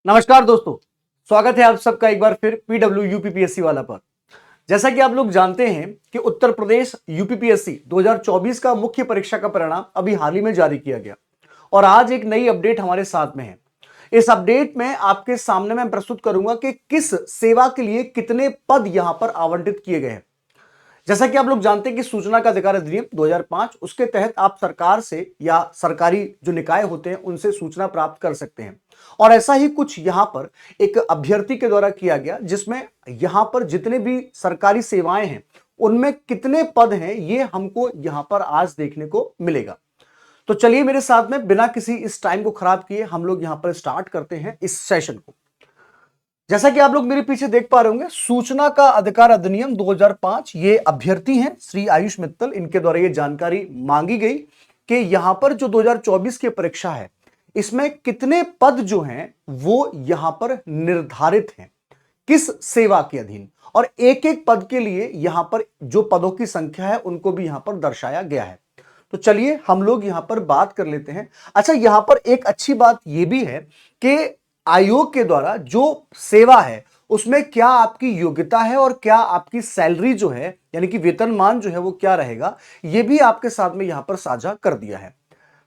नमस्कार दोस्तों, स्वागत है आप सबका एक बार फिर पीडब्ल्यू यूपीपीएससी वाला पर। जैसा कि आप लोग जानते हैं कि उत्तर प्रदेश यूपीपीएससी 2024 का मुख्य परीक्षा का परिणाम अभी हाल ही में जारी किया गया और आज एक नई अपडेट हमारे साथ में है। इस अपडेट में आपके सामने मैं प्रस्तुत करूंगा कि किस सेवा के लिए कितने पद यहां पर आवंटित किए गए हैं। जैसा कि आप लोग जानते हैं कि सूचना का अधिकार अधिनियम 2005 उसके तहत आप सरकार से या सरकारी जो निकाय होते हैं उनसे सूचना प्राप्त कर सकते हैं और ऐसा ही कुछ यहां पर एक अभ्यर्थी के द्वारा किया गया जिसमें यहां पर जितने भी सरकारी सेवाएं हैं उनमें कितने पद हैं ये हमको यहां पर आज देखने को मिलेगा। तो चलिए मेरे साथ में बिना किसी इस टाइम को खराब किए हम लोग यहां पर स्टार्ट करते हैं इस सेशन को। जैसा कि आप लोग मेरे पीछे देख पा रहे होंगे, सूचना का अधिकार अधिनियम 2005, ये अभ्यर्थी हैं श्री आयुष मित्तल, इनके द्वारा ये जानकारी मांगी गई कि यहां पर जो 2024 की परीक्षा है इसमें कितने पद जो हैं वो यहां पर निर्धारित हैं किस सेवा के अधीन, और एक एक पद के लिए यहां पर जो पदों की संख्या है उनको भी यहां पर दर्शाया गया है। तो चलिए हम लोग यहां पर बात कर लेते हैं। अच्छा, यहां पर एक अच्छी बात यह भी है कि आयोग के द्वारा जो सेवा है उसमें क्या आपकी योग्यता है और क्या आपकी सैलरी जो है यानी कि वेतनमान जो है वो क्या रहेगा, ये भी आपके साथ में यहां पर साझा कर दिया है।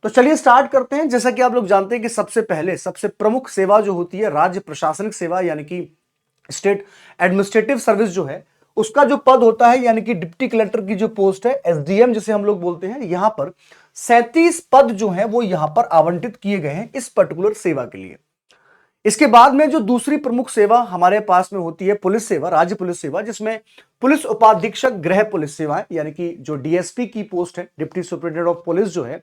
तो चलिए स्टार्ट करते हैं। जैसा कि आप लोग जानते हैं कि सबसे पहले सबसे प्रमुख सेवा जो होती है राज्य प्रशासनिक सेवा यानी कि स्टेट एडमिनिस्ट्रेटिव सर्विस जो है उसका जो पद होता है यानी कि डिप्टी कलेक्टर की जो पोस्ट है एसडीएम जिसे हम लोग बोलते हैं, यहां पर 37 पद जो है वो यहां पर आवंटित किए गए हैं इस पर्टिकुलर सेवा के लिए। इसके बाद में जो दूसरी प्रमुख सेवा हमारे पास में होती है पुलिस सेवा, राज्य पुलिस सेवा, जिसमें पुलिस उपाधीक्षक गृह पुलिस सेवा यानी कि जो डीएसपी की पोस्ट है डिप्टी सुपरिटेंडेंट ऑफ पुलिस जो है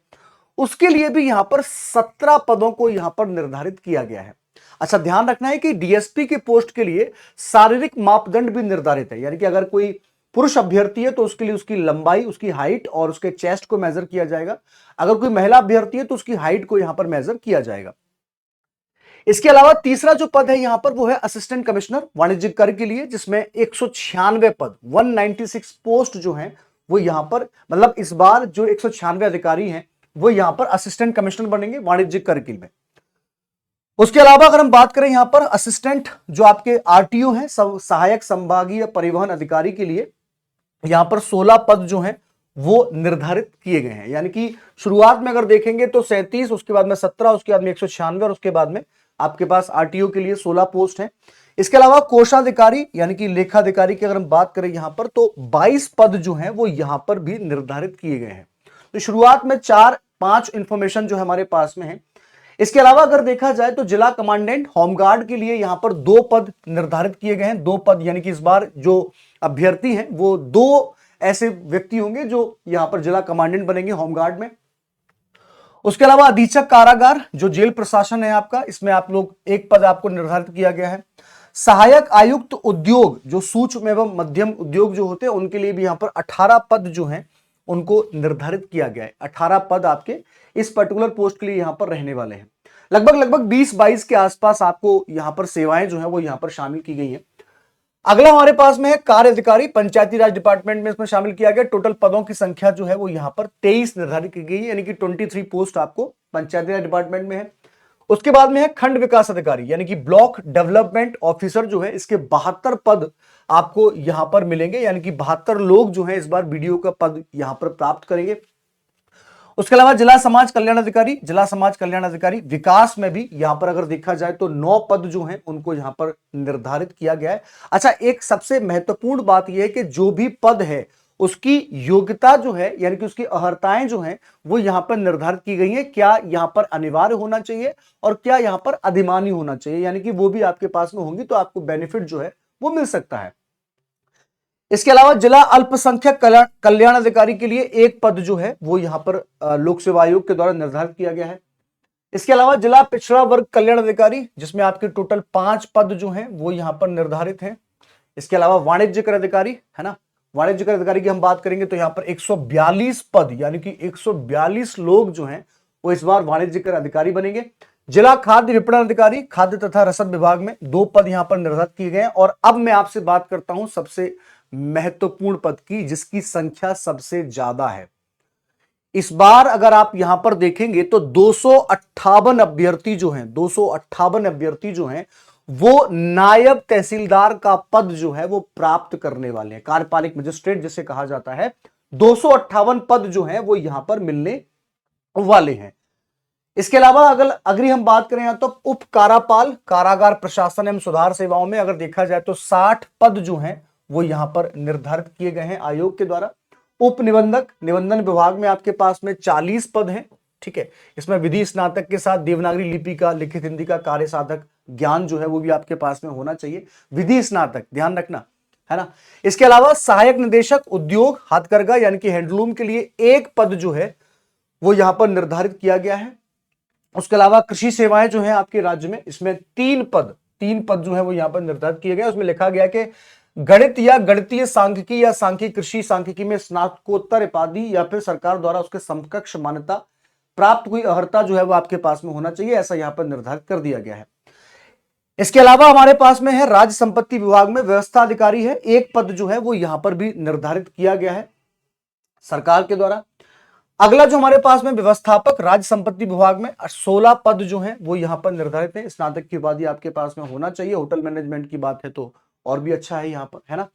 उसके लिए भी यहां पर 17 पदों को यहां पर निर्धारित किया गया है। अच्छा, ध्यान रखना है कि डीएसपी की पोस्ट के लिए शारीरिक मापदंड भी निर्धारित है, यानी कि अगर कोई पुरुष अभ्यर्थी है तो उसके लिए उसकी लंबाई, उसकी हाइट और उसके चेस्ट को मेजर किया जाएगा। अगर कोई महिला अभ्यर्थी है तो उसकी हाइट को यहां पर मेजर किया जाएगा। इसके अलावा तीसरा जो पद है यहां पर वो है असिस्टेंट कमिश्नर वाणिज्यिक कर के लिए, जिसमें 196 पद 196 पोस्ट जो हैं वो यहां पर, मतलब इस बार जो 196 अधिकारी हैं वो यहां पर असिस्टेंट कमिश्नर बनेंगे वाणिज्यिक कर के लिए। उसके अलावा अगर हम बात करें यहां पर असिस्टेंट जो आपके आरटीओ हैं, सहायक संभागीय परिवहन अधिकारी के लिए यहां पर 16 पद जो हैं वो निर्धारित किए गए हैं। यानी कि शुरुआत में अगर देखेंगे तो 37, उसके बाद में 17, उसके बाद में 196 और उसके बाद में आपके पास आरटीओ के लिए 16 पोस्ट हैं। इसके अलावा कोषाधिकारी यानी कि लेखाधिकारी की अगर हम बात करें यहां पर तो 22 पद जो हैं वो यहां पर भी निर्धारित किए गए हैं। तो शुरुआत में 4-5 इंफॉर्मेशन जो हमारे पास में है। इसके अलावा अगर देखा जाए तो जिला कमांडेंट होमगार्ड के लिए यहां पर 2 पद निर्धारित किए गए हैं। 2 पद यानी कि इस बार जो अभ्यर्थी हैं वो 2 ऐसे व्यक्ति होंगे जो यहां पर जिला कमांडेंट बनेंगे होमगार्ड में। उसके अलावा अधीक्षक कारागार जो जेल प्रशासन है आपका, इसमें आप लोग 1 पद आपको निर्धारित किया गया है। सहायक आयुक्त उद्योग जो सूक्ष्म एवं मध्यम उद्योग जो होते हैं उनके लिए भी यहां पर 18 पद जो हैं उनको निर्धारित किया गया है। 18 पद आपके इस पर्टिकुलर पोस्ट के लिए यहां पर रहने वाले हैं। लगभग 20-22 के आसपास आपको यहां पर सेवाएं जो है वो यहां पर शामिल की गई हैं। अगला हमारे पास में है कार्य अधिकारी, पंचायती राज डिपार्टमेंट में इसमें शामिल किया गया। टोटल पदों की संख्या जो है वो यहां पर 23 निर्धारित की गई है, यानी कि 23 पोस्ट आपको पंचायती राज डिपार्टमेंट में है। उसके बाद में है खंड विकास अधिकारी यानी कि ब्लॉक डेवलपमेंट ऑफिसर जो है, इसके 72 पद आपको यहां पर मिलेंगे, यानी कि 72 लोग जो है इस बार बीडीओ का पद यहां पर प्राप्त करेंगे। उसके अलावा जिला समाज कल्याण अधिकारी, जिला समाज कल्याण अधिकारी विकास में भी यहां पर अगर देखा जाए तो 9 पद जो हैं उनको यहां पर निर्धारित किया गया है। अच्छा, एक सबसे महत्वपूर्ण बात यह है कि जो भी पद है उसकी योग्यता जो है यानी कि उसकी अर्हताएं जो हैं वो यहां पर निर्धारित की गई है। क्या यहां पर अनिवार्य होना चाहिए और क्या यहां पर अधिमानी होना चाहिए, यानी कि वो भी आपके पास में होंगी तो आपको बेनिफिट जो है वो मिल सकता है। इसके अलावा जिला अल्पसंख्यक कल्याण अधिकारी के लिए 1 पद जो है वो यहां पर लोक सेवा आयोग के द्वारा निर्धारित किया गया है। इसके अलावा जिला पिछड़ा वर्ग कल्याण अधिकारी जिसमें आपके टोटल 5 पद जो हैं वो यहां पर निर्धारित हैं। इसके अलावा वाणिज्य कर अधिकारी है ना, वाणिज्य कर अधिकारी की हम बात करेंगे तो यहां पर 142 पद यानी कि 142 लोग जो हैं वो इस बार वाणिज्य कर अधिकारी बनेंगे। जिला खाद्य विपणन अधिकारी, खाद्य तथा रसद विभाग में 2 पद यहां पर निर्धारित किए गए हैं। और अब मैं आपसे बात करता हूं सबसे महत्वपूर्ण पद की जिसकी संख्या सबसे ज्यादा है। इस बार अगर आप यहां पर देखेंगे तो 258 अभ्यर्थी जो हैं, 258 अभ्यर्थी जो हैं वो नायब तहसीलदार का पद जो है वो प्राप्त करने वाले हैं, कार्यपालिक मजिस्ट्रेट जिसे कहा जाता है। 258 पद जो है वो यहां पर मिलने वाले हैं। इसके अलावा अगर हम बात करें तो उप कारापाल, कारागार प्रशासन एवं सुधार सेवाओं में अगर देखा जाए तो 60 पद जो हैं वो यहां पर निर्धारित किए गए हैं आयोग के द्वारा। उप निबंधक, निबंधन विभाग में आपके पास में 40 पद हैं, ठीक है। इसमें विधि स्नातक के साथ देवनागरी लिपि का, लिखित हिंदी का कार्य साधक ज्ञान जो है वो भी आपके पास में होना चाहिए, विधि स्नातक, ध्यान रखना, है ना। इसके अलावा सहायक निदेशक उद्योग हाथकरघा यानी कि हैंडलूम के लिए 1 पद जो है वो यहां पर निर्धारित किया गया है। उसके अलावा कृषि सेवाएं जो है आपके राज्य में, इसमें 3 पद जो है वो यहां पर निर्धारित किए गए। उसमें लिखा गया कि गणित या गणितीय सांख्यिकी या सांख्यिकी कृषि सांख्यिकी में स्नातकोत्तर उपाधि या फिर सरकार द्वारा उसके समकक्ष मान्यता प्राप्त हुई अर्हता जो है वो आपके पास में होना चाहिए, ऐसा यहां पर निर्धारित कर दिया गया है। इसके अलावा हमारे पास में है राज्य संपत्ति विभाग में व्यवस्था अधिकारी है, 1 पद जो है वो यहां पर भी निर्धारित किया गया है सरकार के द्वारा। अगला जो हमारे पास में व्यवस्थापक राज्य संपत्ति विभाग में 16 पद जो हैं वो यहां पर निर्धारित है। स्नातक की उपाधि आपके पास में होना चाहिए। होटल मैनेजमेंट की बात है तो और भी अच्छा है यहां पर, है ना।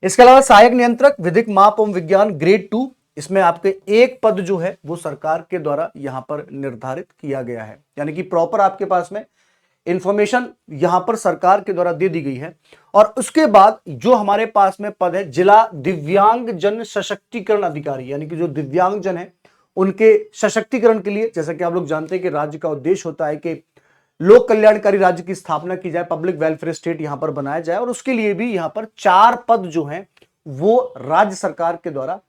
इसके अलावा सहायक नियंत्रक विधिक माप एवं विज्ञान ग्रेड 2, इसमें आपके 1 पद जो है वो सरकार के द्वारा यहां पर निर्धारित किया गया है, यानी कि प्रॉपर आपके पास में इंफॉर्मेशन यहां पर सरकार के द्वारा दे दी गई है। और उसके बाद जो हमारे पास में पद है जिला दिव्यांग जन सशक्तिकरण अधिकारी, यानी कि जो दिव्यांग जन है उनके सशक्तिकरण के लिए, जैसा कि आप लोग जानते हैं कि राज्य का उद्देश्य होता है कि लोक कल्याणकारी राज्य की स्थापना की जाए, पब्लिक वेलफेयर स्टेट यहां पर बनाया जाए, और उसके लिए भी यहां पर 4 पद जो हैं वो राज्य सरकार के द्वारा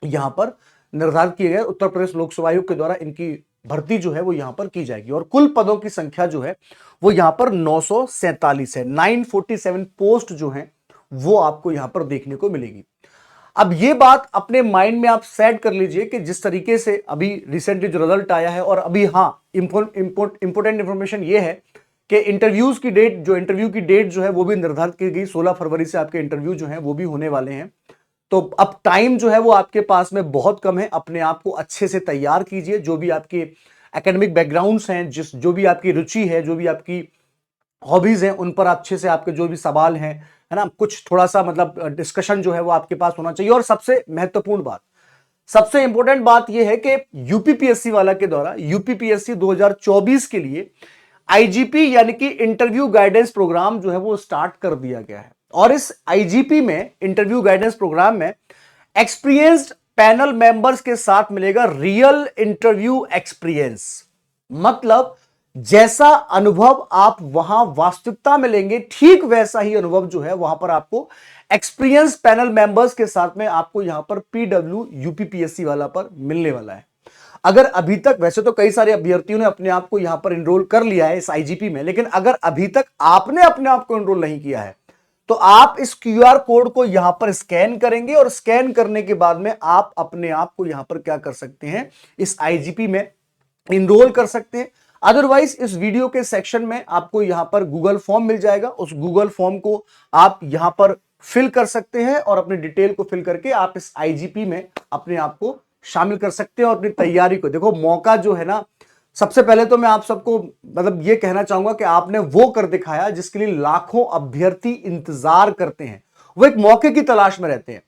यहां पर निर्धारित किए गए। उत्तर प्रदेश लोक सेवा आयोग के द्वारा इनकी भर्ती जो है वो यहां पर की जाएगी और कुल पदों की संख्या जो है वो यहां पर 947 है। 947 पोस्ट जो है वो आपको यहां पर देखने को मिलेगी। अब ये बात अपने माइंड में आप सेट कर लीजिए कि जिस तरीके से अभी रिसेंटली जो रिजल्ट आया है, और अभी हाँ इंपोर्टेंट इंफॉर्मेशन ये है कि इंटरव्यू की डेट जो है वो भी निर्धारित की गई। 16 फरवरी से आपके इंटरव्यू जो है वो भी होने वाले हैं। तो अब टाइम जो है वो आपके पास में बहुत कम है। अपने आप को अच्छे से तैयार कीजिए। जो भी आपके एकेडमिक बैकग्राउंड्स हैं, जो भी आपकी रुचि है, जो भी आपकी हॉबीज हैं, उन पर अच्छे से आपके जो भी सवाल हैं, है ना, कुछ थोड़ा सा मतलब डिस्कशन जो है वो आपके पास होना चाहिए। और सबसे महत्वपूर्ण बात, सबसे इंपॉर्टेंट बात यह है कि यूपीपीएससी वाला के द्वारा यूपीपीएससी 2024 के लिए आईजीपी यानी कि इंटरव्यू गाइडेंस प्रोग्राम जो है वो स्टार्ट कर दिया गया है। और इस आईजीपी में, इंटरव्यू गाइडेंस प्रोग्राम में, एक्सपीरियंस्ड पैनल मेंबर्स के साथ मिलेगा रियल इंटरव्यू एक्सपीरियंस। मतलब जैसा अनुभव आप वहां वास्तविकता में लेंगे, ठीक वैसा ही अनुभव जो है वहां पर आपको एक्सपीरियंस पैनल मेंबर्स के साथ में आपको यहां पर पीडब्ल्यू यूपीपीएससी वाला पर मिलने वाला है। अगर अभी तक, वैसे तो कई सारे अभ्यर्थियों ने अपने आप को यहां पर एनरोल कर लिया है इस आईजीपी में, लेकिन अगर अभी तक आपने अपने आप को एनरोल नहीं किया है तो आप इस क्यूआर कोड को यहां पर स्कैन करेंगे और स्कैन करने के बाद में आप अपने आप को यहां पर क्या कर सकते हैं, इस आईजीपी में एनरोल कर सकते हैं। अदरवाइज इस वीडियो के सेक्शन में आपको यहां पर गूगल फॉर्म मिल जाएगा। उस गूगल फॉर्म को आप यहां पर फिल कर सकते हैं और अपनी डिटेल को फिल करके आप इस आईजीपी में अपने आप को शामिल कर सकते हैं और अपनी तैयारी को। देखो, मौका जो है ना, सबसे पहले तो मैं आप सबको मतलब ये कहना चाहूंगा कि आपने वो कर दिखाया जिसके लिए लाखों अभ्यर्थी इंतजार करते हैं, वो एक मौके की तलाश में रहते हैं।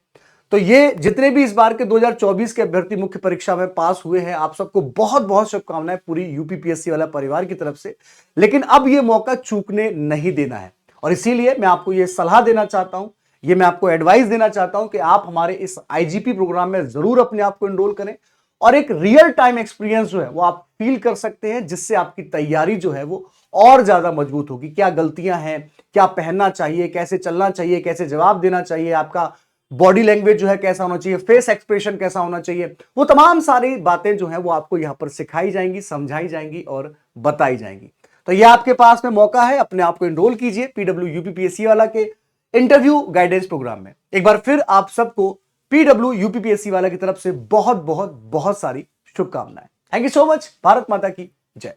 तो ये जितने भी इस बार के 2024 के अभ्यर्थी मुख्य परीक्षा में पास हुए हैं, आप सबको बहुत बहुत शुभकामनाएं पूरी यूपीपीएससी वाला परिवार की तरफ से। लेकिन अब ये मौका चूकने नहीं देना है और इसीलिए मैं आपको ये सलाह देना चाहता हूं, ये मैं आपको एडवाइस देना चाहता हूं कि आप हमारे इस आईजीपी प्रोग्राम में जरूर अपने आप को एनरोल करें और एक रियल टाइम एक्सपीरियंस जो है वो आप फील कर सकते हैं, जिससे आपकी तैयारी जो है वो और ज्यादा मजबूत होगी। क्या गलतियां हैं, क्या पहनना चाहिए, कैसे चलना चाहिए, कैसे जवाब देना चाहिए, आपका बॉडी लैंग्वेज जो है कैसा होना चाहिए, फेस एक्सप्रेशन कैसा होना चाहिए, वो तमाम सारी बातें जो है वो आपको यहां पर सिखाई जाएंगी, समझाई जाएंगी और बताई जाएंगी। तो ये आपके पास में मौका है, अपने आप को एनरोल कीजिए पीडब्ल्यू यूपीपीएससी वाला के इंटरव्यू गाइडेंस प्रोग्राम में। एक बार फिर आप सबको पीडब्ल्यू यूपीपीएससी वाला की तरफ से बहुत बहुत बहुत सारी शुभकामनाएं। Thank you so much. Bharat माता की जय।